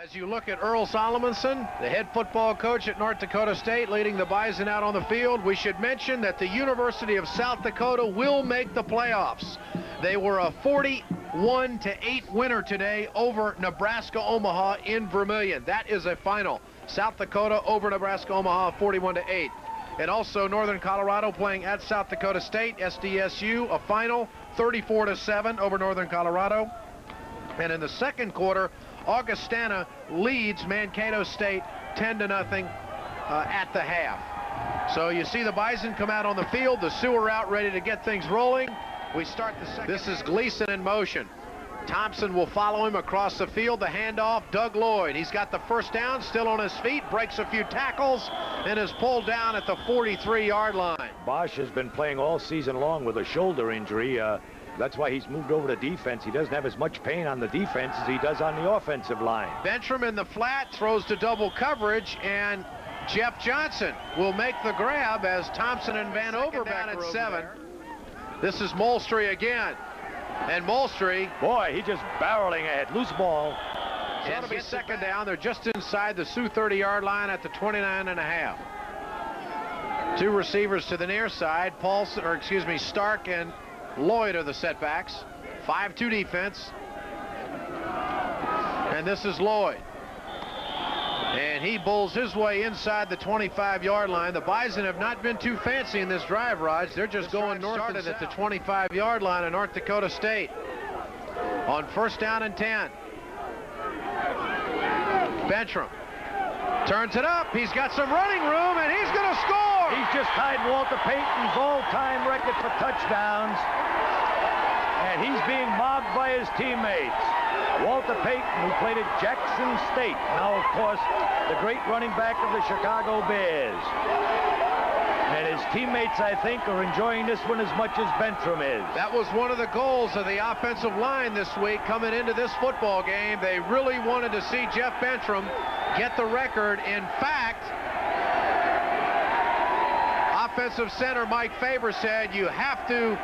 As you look at Earl Solomonson, the head football coach at North Dakota State, leading the Bison out on the field, we should mention that the University of South Dakota will make the playoffs. They were a 41-8 winner today over Nebraska-Omaha in Vermillion. That is a final. South Dakota over Nebraska-Omaha 41-8. And also Northern Colorado playing at South Dakota State, SDSU, a final 34-7 over Northern Colorado. And in the second quarter, Augustana leads Mankato State 10-0 at the half. So you see the Bison come out on the field. The Sioux are out ready to get things rolling. We start the second. This is Gleason in motion. Thompson will follow him across the field. The handoff, Doug Lloyd. He's got the first down, still on his feet, breaks a few tackles, and is pulled down at the 43-yard line. Bosch has been playing all season long with a shoulder injury. That's why he's moved over to defense. He doesn't have as much pain on the defense as he does on the offensive line. Bentram in the flat, throws to double coverage, and Jeff Johnson will make the grab as Thompson and Van Overbeck at 7. This is Molstry again. And Molstry, boy, he just barreling ahead. Loose ball. So it'll be second down. They're just inside the Sioux 30-yard line at the 29.5. Two receivers to the near side. Stark and Lloyd are the setbacks. 5-2 defense. And this is Lloyd. And he bulls his way inside the 25-yard line. The Bison have not been too fancy in this drive, Raj. They're just going north and at the 25-yard line of North Dakota State. On first down and 10. Bentram turns it up. He's got some running room, and he's going to score. He's just tied Walter Payton's all-time record for touchdowns, and he's being mobbed by his teammates. Walter Payton, who played at Jackson State, now, of course, the great running back of the Chicago Bears. And his teammates, I think, are enjoying this one as much as Bentram is. That was one of the goals of the offensive line this week coming into this football game. They really wanted to see Jeff Bentram get the record. In fact, offensive center Mike Faber said, you have to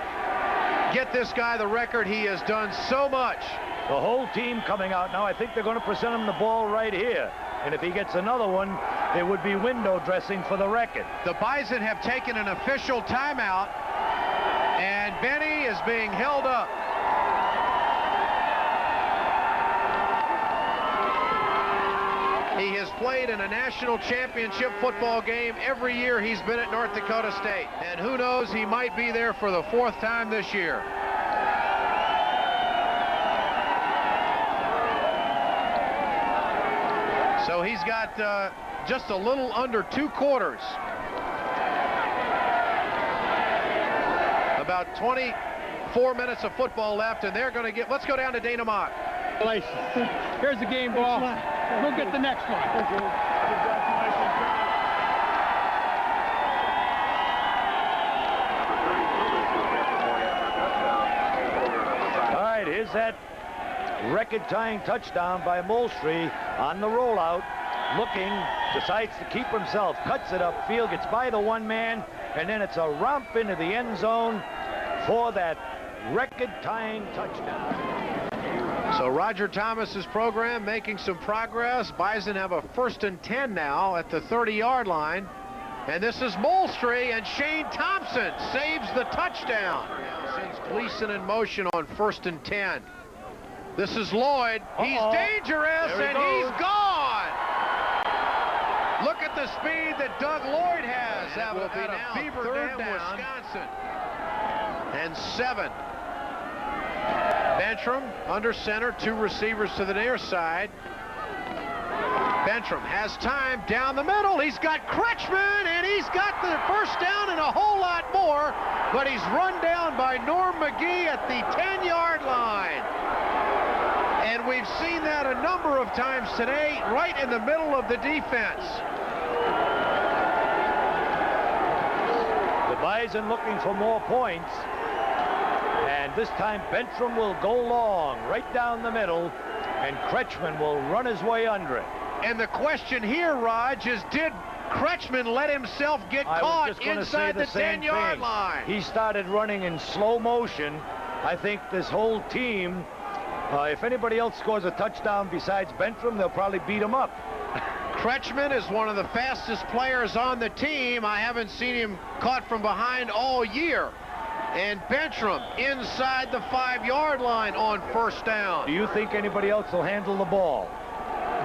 get this guy the record. He has done so much. The whole team coming out now. I think they're going to present him the ball right here. And if he gets another one, there would be window dressing for the record. The Bison have taken an official timeout, and Benny is being held up. He has played in a national championship football game every year he's been at North Dakota State. And who knows, he might be there for the 4th time this year. So he's got just a little under 2 quarters. About 24 minutes of football left, and they're going to get, let's go down to Dana Mock. Here's the game ball. We'll get the next one. All right, here's that record-tying touchdown by Molstry on the rollout. Looking, decides to keep himself, cuts it upfield, gets by the one man, and then it's a romp into the end zone for that record-tying touchdown. So Roger Thomas's program making some progress. Bison have a 1st and 10 now at the 30-yard line. And this is Molstry, and Shane Thompson saves the touchdown. Sends Gleason in motion on 1st and 10. This is Lloyd. He's dangerous, and he's gone. Look at the speed that Doug Lloyd has. That will be now Beaver Dam, Wisconsin. And 7. Bentram under center, 2 receivers to the near side. Bentram has time down the middle. He's got Kretschman, and he's got the first down and a whole lot more, but he's run down by Norm McGee at the 10-yard line. And we've seen that a number of times today, right in the middle of the defense. The Bison looking for more points. And this time Bentram will go long, right down the middle, and Kretschman will run his way under it. And the question here, Raj, is did Kretschman let himself get caught inside the 10-yard line? He started running in slow motion. I think this whole team If anybody else scores a touchdown besides Bentram, they'll probably beat him up. Kretschmann is one of the fastest players on the team. I haven't seen him caught from behind all year. And Bentram inside the 5-yard line on first down. Do you think anybody else will handle the ball?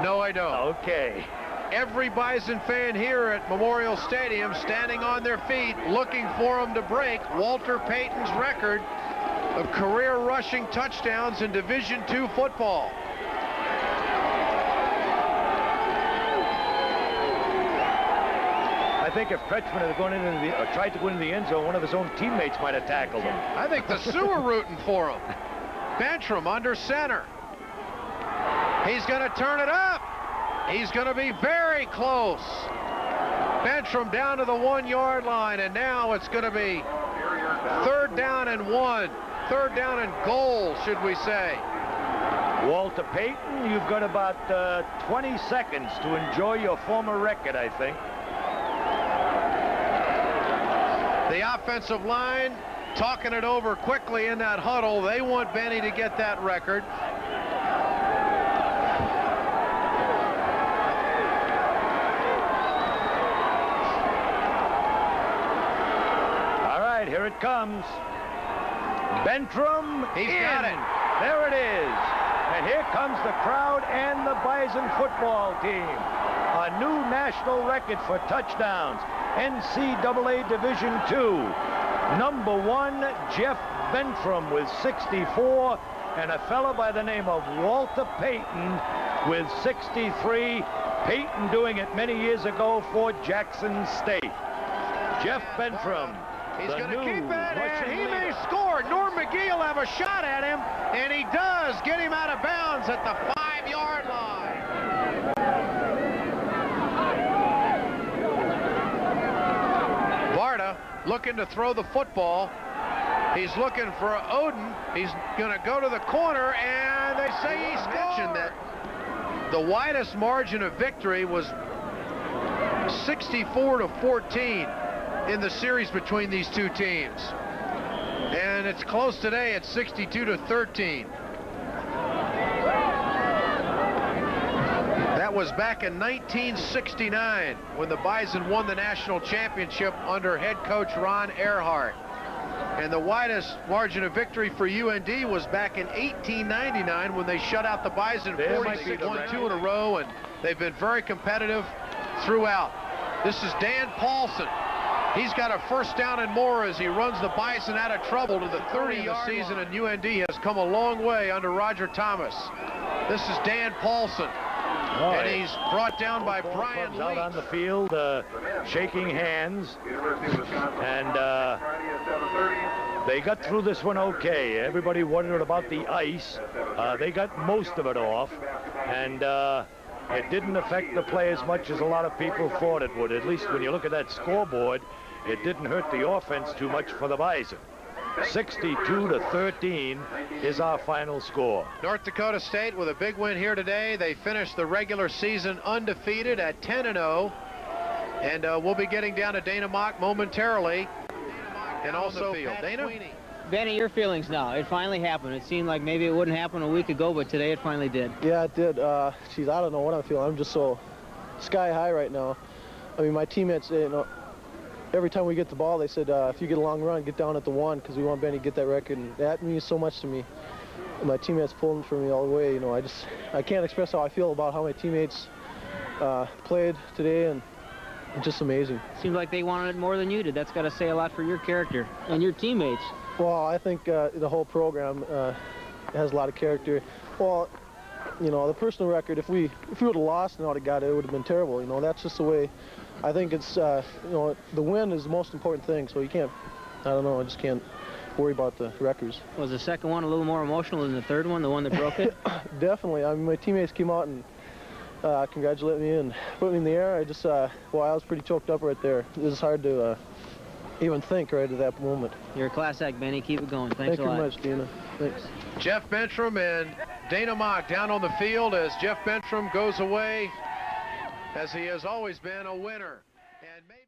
No, I don't. Okay. Every Bison fan here at Memorial Stadium standing on their feet looking for him to break Walter Payton's record of career rushing touchdowns in Division II football. I think if Kretschmann had gone into tried to go into the end zone, one of his own teammates might have tackled him. I think the Sioux are rooting for him. Bentram under center. He's going to turn it up. He's going to be very close. Bentram down to the 1-yard line, and now it's going to be 3rd down and 1. 3rd down and goal, should we say. Walter Payton, you've got about 20 seconds to enjoy your former record, I think. The offensive line talking it over quickly in that huddle. They want Benny to get that record. Here it comes. Bentram. He's got it. There it is. And here comes the crowd and the Bison football team. A new national record for touchdowns. NCAA Division II. Number 1, Jeff Bentram with 64. And a fella by the name of Walter Payton with 63. Payton doing it many years ago for Jackson State. Jeff Bentram. He's going to keep it, and he may score. Norm McGee will have a shot at him, and he does get him out of bounds at the 5-yard line. Varda looking to throw the football. He's looking for Oden. He's going to go to the corner, and they say he mentioned that the widest margin of victory was 64-14. In the series between these two teams, and it's close today at 62-13. That was back in 1969 when the Bison won the national championship under head coach Ron Earhart, and the widest margin of victory for UND was back in 1899 when they shut out the Bison 46, won 2 in a row, and they've been very competitive throughout. This is Dan Paulson. He's got a 1st down and more as he runs the Bison out of trouble to the 30th season, and UND has come a long way under Roger Thomas. This is Dan Paulson, and he's brought down by Brian Lee. Out on the field, shaking hands, and they got through this one okay. Everybody wondered about the ice. They got most of it off, and it didn't affect the play as much as a lot of people thought it would. At least when you look at that scoreboard, it didn't hurt the offense too much for the Bison. 62-13 is our final score. North Dakota State with a big win here today. They finished the regular season undefeated at 10-0. And we'll be getting down to Dana Mock momentarily. And also field. Dana? Benny, your feelings now. It finally happened. It seemed like maybe it wouldn't happen a week ago, but today it finally did. Yeah, it did. Geez, I don't know what I'm feeling. I'm just so sky high right now. I mean, my teammates, you know, every time we get the ball, they said, if you get a long run, get down at the 1 because we want Benny to get that record. And that means so much to me. And my teammates pulling for me all the way. You know, I can't express how I feel about how my teammates played today, and it's just amazing. Seems like they wanted it more than you did. That's got to say a lot for your character and your teammates. Well, I think the whole program has a lot of character. Well, you know, the personal record, if we would have lost and already got it, it would have been terrible. You know, that's just the way. I think it's, you know, the win is the most important thing, so you can't, I don't know, I just can't worry about the records. Was the second one a little more emotional than the third one, the one that broke it? Definitely. I mean, my teammates came out and congratulated me and put me in the air. I just, well, I was pretty choked up right there. It was hard to even think right at that moment. You're a class act, Benny. Keep it going. Thanks a lot. Thank you very much, Dana. Thanks. Jeff Bentram and Dana Mock down on the field as Jeff Bentram goes away, as he has always been a winner. And maybe